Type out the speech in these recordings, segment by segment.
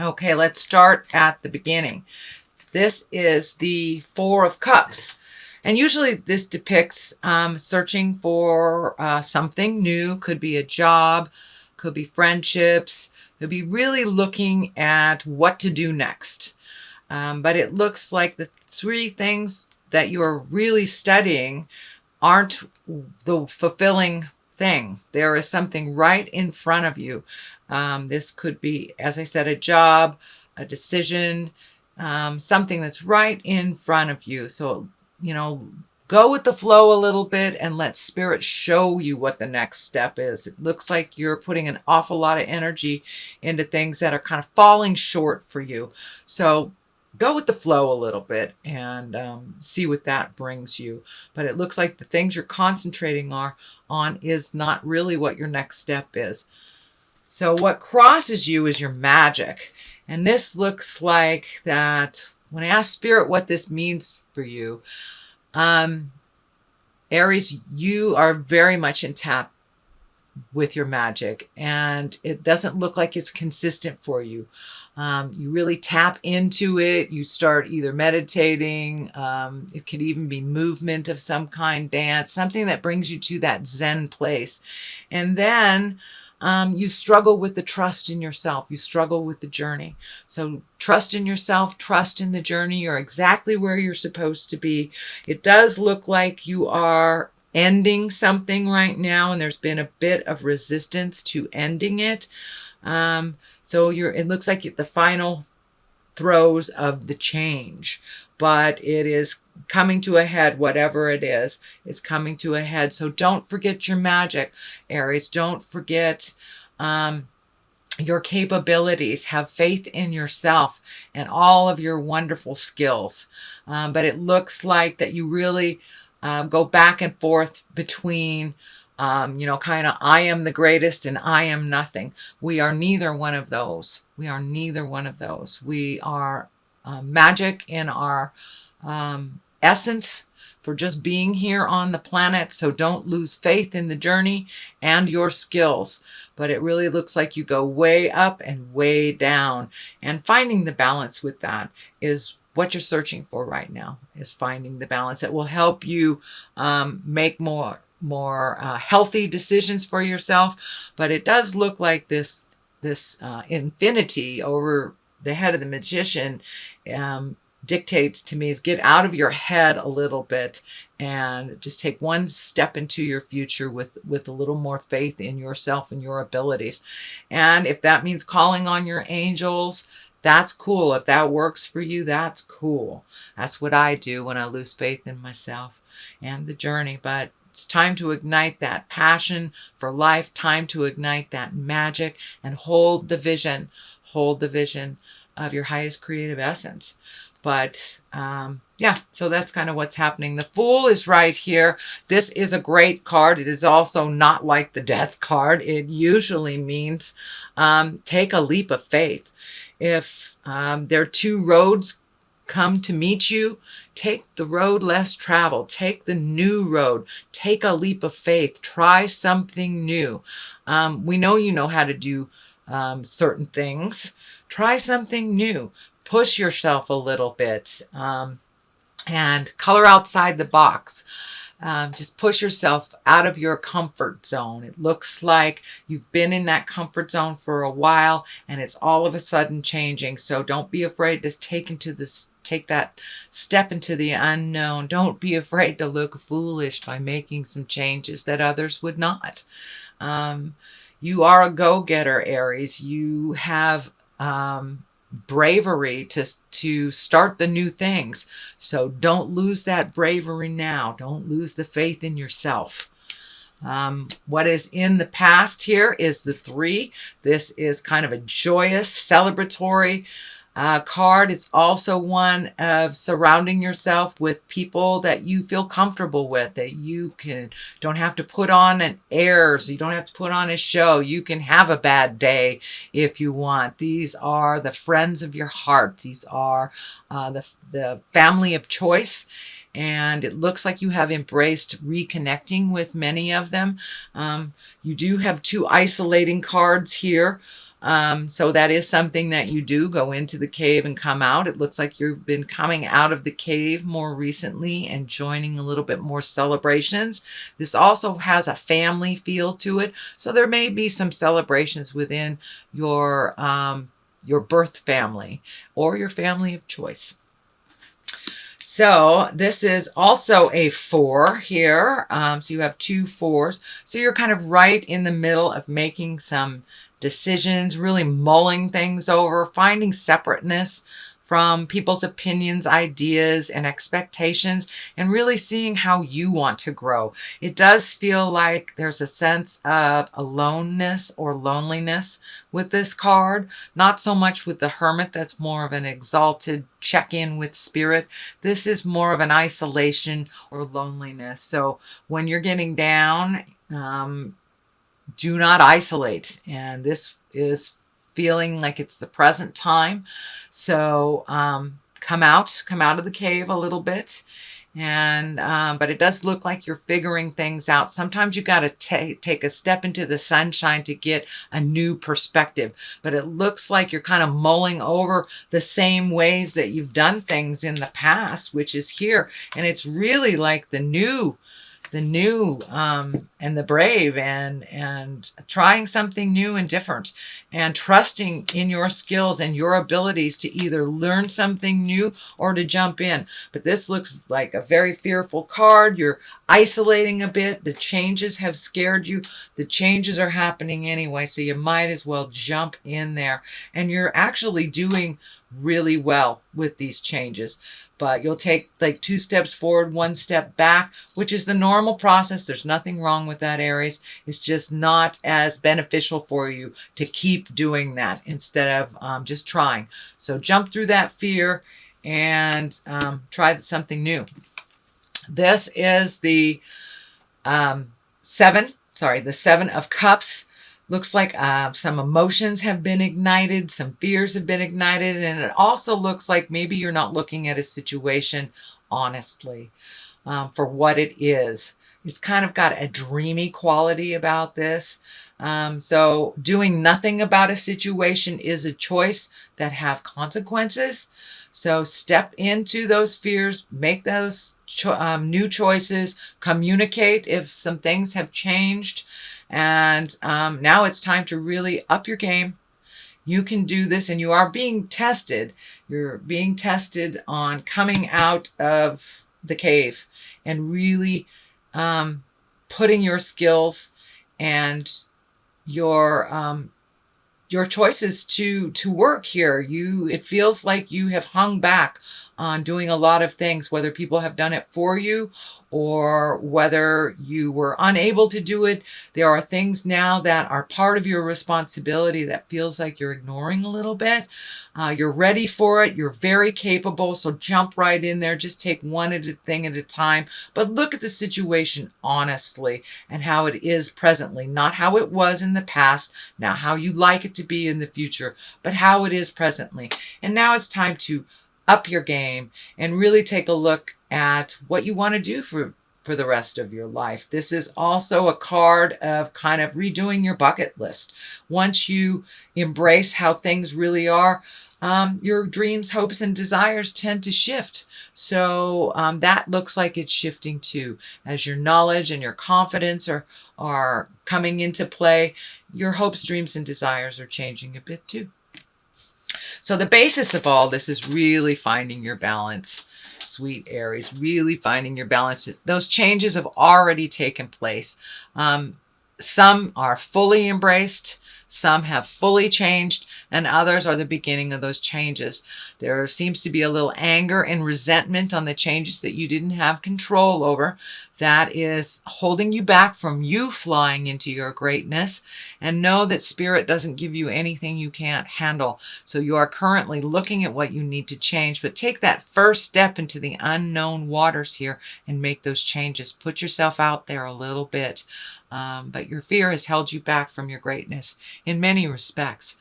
Okay, let's start at the beginning. This is the Four of Cups. And usually this depicts searching for something new. Could be a job, could be friendships, could be really looking at what to do next. But it looks like the three things that you're really studying aren't the fulfilling thing. There is something right in front of you. This could be, as I said, a job, a decision, something that's right in front of you. So, go with the flow a little bit and let spirit show you what the next step is. It looks like you're putting an awful lot of energy into things that are kind of falling short for you. So go with the flow a little bit and see what that brings you. But it looks like the things you're concentrating on is not really what your next step is. So what crosses you is your magic. And this looks like that when I ask Spirit what this means for you, Aries, you are very much in tap with your magic, and it doesn't look like it's consistent for you. You really tap into it. You start either meditating. It could even be movement of some kind, dance, something that brings you to that Zen place. And then you struggle with the trust in yourself. You struggle with the journey. So trust in yourself, trust in the journey. You're exactly where you're supposed to be. It does look like you are ending something right now, and there's been a bit of resistance to ending it. So it looks like the final throes of the change, but it is coming to a head. Whatever it is coming to a head. So don't forget your magic, Aries. Don't forget your capabilities. Have faith in yourself and all of your wonderful skills. But it looks like that you really go back and forth between kind of I am the greatest and I am nothing. We are neither one of those. We are neither one of those. We are magic in our essence for just being here on the planet. So don't lose faith in the journey and your skills. But it really looks like you go way up and way down. And finding the balance with that is what you're searching for right now, is finding the balance that will help you make more healthy decisions for yourself. But it does look like this infinity over the head of the magician dictates to me is get out of your head a little bit and just take one step into your future with a little more faith in yourself and your abilities. And if that means calling on your angels, that's cool. If that works for you, that's cool. That's what I do when I lose faith in myself and the journey. But it's time to ignite that passion for life, time to ignite that magic and hold the vision of your highest creative essence. But yeah, so that's kind of what's happening. The Fool is right here. This is a great card. It is also not like the Death card. It usually means take a leap of faith. If there are two roads come to meet you, take the road less traveled. Take the new road. Take a leap of faith. Try something new. We know you know how to do certain things. Try something new. Push yourself a little bit and color outside the box. Just push yourself out of your comfort zone. It looks like you've been in that comfort zone for a while and it's all of a sudden changing. So don't be afraid to take that step into the unknown. Don't be afraid to look foolish by making some changes that others would not. You are a go-getter, Aries. You have bravery to start the new things. So don't lose that bravery now. Don't lose the faith in yourself. What is in the past here is the 3. This is kind of a joyous, celebratory card. It's also one of surrounding yourself with people that you feel comfortable with, that you don't have to put on an airs. You don't have to put on a show. You can have a bad day if you want. These are the friends of your heart. These are the family of choice. And it looks like you have embraced reconnecting with many of them. You do have 2 isolating cards here. So that is something that you do, go into the cave and come out. It looks like you've been coming out of the cave more recently and joining a little bit more celebrations. This also has a family feel to it. So there may be some celebrations within your birth family or your family of choice. So this is also a 4 here. So you have 2 4s. So you're kind of right in the middle of making some decisions, really mulling things over, finding separateness from people's opinions, ideas, and expectations, and really seeing how you want to grow. It does feel like there's a sense of aloneness or loneliness with this card. Not so much with the Hermit, that's more of an exalted check-in with spirit. This is more of an isolation or loneliness. So when you're getting down, do not isolate. And this is feeling like it's the present time. So come out of the cave a little bit. And but it does look like you're figuring things out. Sometimes you got to take a step into the sunshine to get a new perspective. But it looks like you're kind of mulling over the same ways that you've done things in the past, which is here. And it's really like the new and the brave, and trying something new and different, and trusting in your skills and your abilities to either learn something new or to jump in. But this looks like a very fearful card. You're isolating a bit. The changes have scared you. The changes are happening anyway, so you might as well jump in there. And you're actually doing really well with these changes. But you'll take like 2 steps forward, 1 step back, which is the normal process. There's nothing wrong with that, Aries. It's just not as beneficial for you to keep doing that instead of just trying. So jump through that fear and try something new. This is the 7 of Cups. Looks like some emotions have been ignited, some fears have been ignited, and it also looks like maybe you're not looking at a situation honestly for what it is. It's kind of got a dreamy quality about this. So doing nothing about a situation is a choice that have consequences. So step into those fears, make those new choices, communicate if some things have changed. And now it's time to really up your game. You can do this, and you are being tested. You're being tested on coming out of the cave and really putting your skills and your choices to work here. It feels like you have hung back on doing a lot of things, whether people have done it for you or whether you were unable to do it. There are things now that are part of your responsibility that feels like you're ignoring a little bit. You're ready for it. You're very capable. So jump right in there. Just take one thing at a time. But look at the situation honestly and how it is presently, not how it was in the past, not how you like it to be in the future, but how it is presently. And now it's time to up your game and really take a look at what you want to do for the rest of your life. This is also a card of kind of redoing your bucket list. Once you embrace how things really are, your dreams, hopes, and desires tend to shift. So that looks like it's shifting too. As your knowledge and your confidence are coming into play, your hopes, dreams, and desires are changing a bit too. So the basis of all this is really finding your balance, sweet Aries, really finding your balance. Those changes have already taken place. Some are fully embraced, some have fully changed, and others are the beginning of those changes. There seems to be a little anger and resentment on the changes that you didn't have control over. That is holding you back from you flying into your greatness. And know that Spirit doesn't give you anything you can't handle. So you are currently looking at what you need to change, but take that first step into the unknown waters here and make those changes. Put yourself out there a little bit. But your fear has held you back from your greatness. in many respects,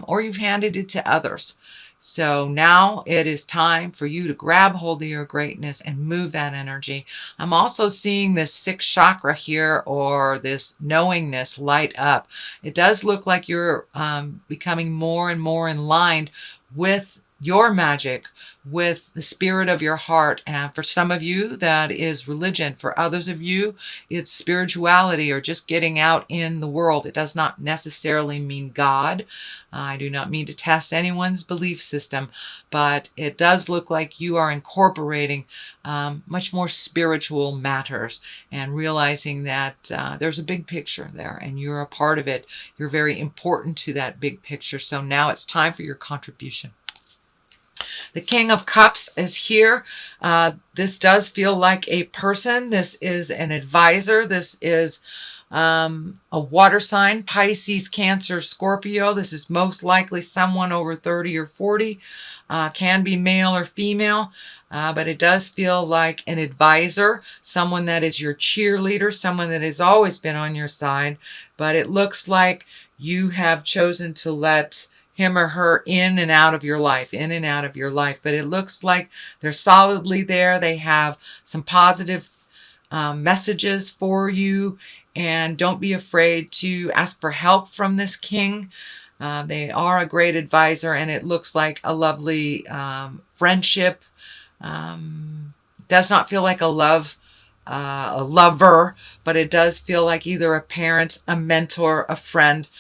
or you've handed it to others. So now it is time for you to grab hold of your greatness and move that energy. I'm also seeing this sixth chakra here, or this knowingness, light up. It does look like you're becoming more and more in line with your magic, with the spirit of your heart. And for some of you, that is religion. For others of you, it's spirituality or just getting out in the world. It does not necessarily mean God. I do not mean to test anyone's belief system, but it does look like you are incorporating much more spiritual matters and realizing that there's a big picture there and you're a part of it. You're very important to that big picture. So now it's time for your contribution. The King of Cups is here. This does feel like a person. This is an advisor. This is a water sign, Pisces, Cancer, Scorpio. This is most likely someone over 30 or 40. Can be male or female, but it does feel like an advisor, someone that is your cheerleader, someone that has always been on your side. But it looks like you have chosen to let him or her in and out of your life, But it looks like they're solidly there. They have some positive messages for you, and don't be afraid to ask for help from this king. They are a great advisor, and it looks like a lovely friendship. Does not feel like a lover, but it does feel like either a parent, a mentor, a friend,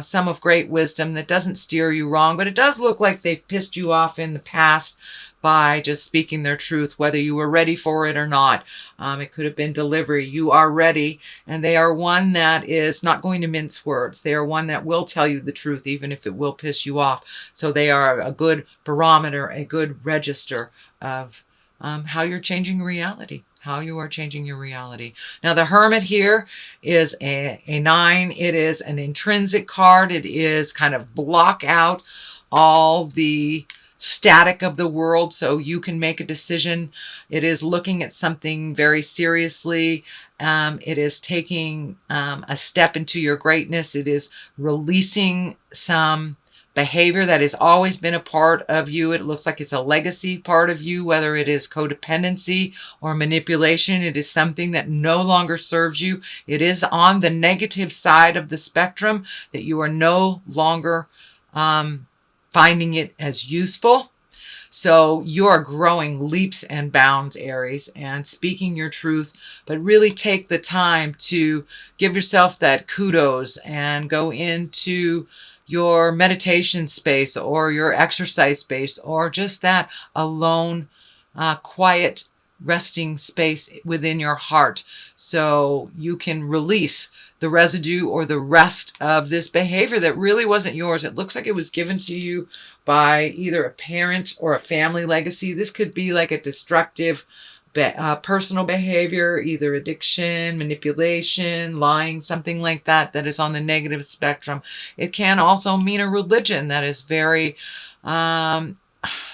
some of great wisdom that doesn't steer you wrong. But it does look like they've pissed you off in the past by just speaking their truth, whether you were ready for it or not. It could have been delivery. You are ready, and they are one that is not going to mince words. They are one that will tell you the truth, even if it will piss you off. So they are a good barometer, a good register of how you're changing reality. How you are changing your reality. Now the Hermit here is a 9. It is an intrinsic card. It is kind of block out all the static of the world so you can make a decision. It is looking at something very seriously. It is taking a step into your greatness. It is releasing some behavior that has always been a part of you. It looks like it's a legacy part of you, whether it is codependency or manipulation. It is something that no longer serves you. It is on the negative side of the spectrum, that you are no longer finding it as useful. So you are growing leaps and bounds, Aries, and speaking your truth, but really take the time to give yourself that kudos and go into your meditation space or your exercise space, or just that alone, quiet, resting space within your heart, so you can release the residue or the rest of this behavior that really wasn't yours. It looks like it was given to you by either a parent or a family legacy. This could be like a destructive personal behavior, either addiction, manipulation, lying, something like that, that is on the negative spectrum. It can also mean a religion that is very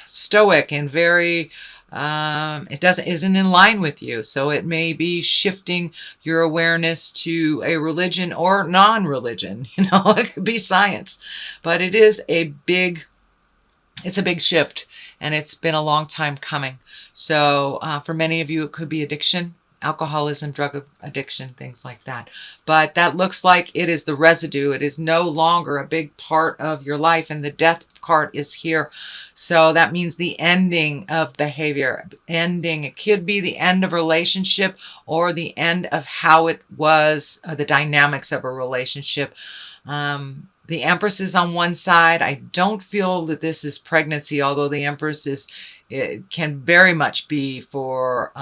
stoic and very isn't in line with you. So it may be shifting your awareness to a religion or non-religion. It could be science, but it is it's a big shift, and it's been a long time coming. So for many of you, it could be addiction, alcoholism, drug addiction, things like that. But that looks like it is the residue. It is no longer a big part of your life, and the death card is here. So that means the ending of behavior. It could be the end of a relationship or the end of how it was, the dynamics of a relationship. The Empress is on one side. I don't feel that this is pregnancy, although the Empress it can very much be for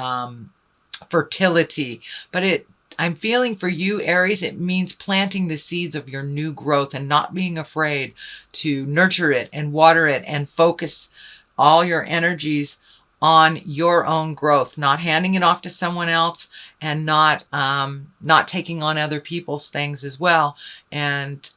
fertility. But I'm feeling for you, Aries, it means planting the seeds of your new growth and not being afraid to nurture it and water it and focus all your energies on your own growth, not handing it off to someone else, and not taking on other people's things as well, and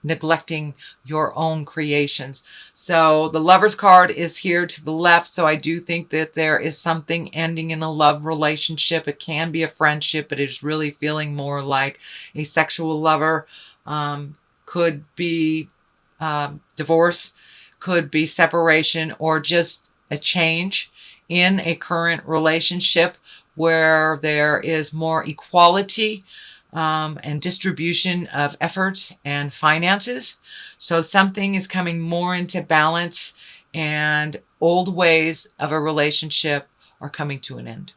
neglecting your own creations. So the Lover's card is here to the left. So I do think that there is something ending in a love relationship. It can be a friendship, but it is really feeling more like a sexual lover. Could be divorce, could be separation, or just a change in a current relationship where there is more equality and distribution of effort and finances. So something is coming more into balance, and old ways of a relationship are coming to an end.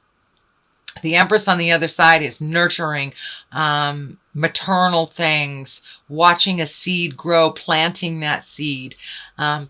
The Empress on the other side is nurturing, maternal things, watching a seed grow, planting that seed,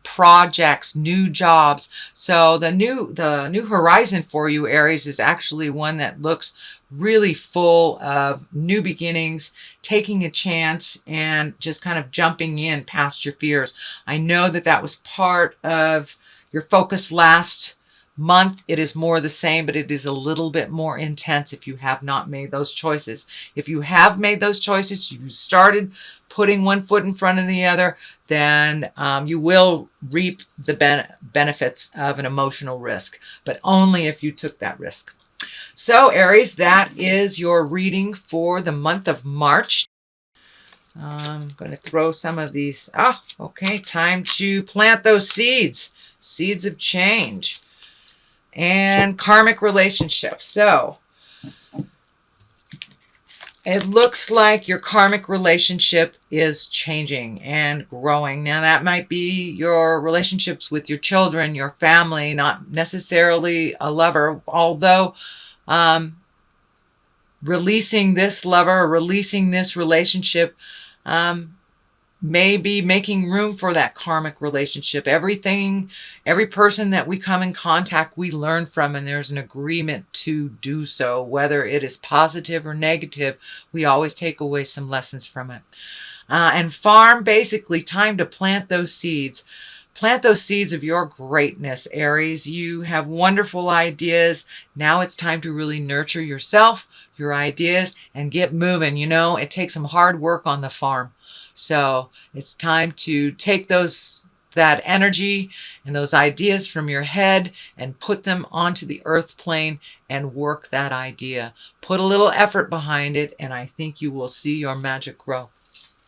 projects, new jobs. So the new horizon for you, Aries, is actually one that looks really full of new beginnings, taking a chance, and just kind of jumping in past your fears. I know that that was part of your focus last month. It is more the same, but it is a little bit more intense if you have not made those choices. If you have made those choices, you started putting one foot in front of the other, then you will reap the benefits of an emotional risk, but only if you took that risk. So Aries, that is your reading for the month of March. I'm going to throw some of these. Okay, time to plant those seeds. Seeds of change. And karmic relationships. So it looks like your karmic relationship is changing and growing. Now that might be your relationships with your children, your family, not necessarily a lover, although releasing this lover, releasing this relationship, maybe making room for that karmic relationship. Every person that we come in contact, we learn from, and there's an agreement to do so. Whether it is positive or negative, we always take away some lessons from it. And farm, basically time to plant those seeds. Plant those seeds of your greatness, Aries. You have wonderful ideas. Now it's time to really nurture yourself, your ideas, and get moving. You know, it takes some hard work on the farm. So it's time to take that energy and those ideas from your head and put them onto the earth plane and work that idea. Put a little effort behind it, and I think you will see your magic grow.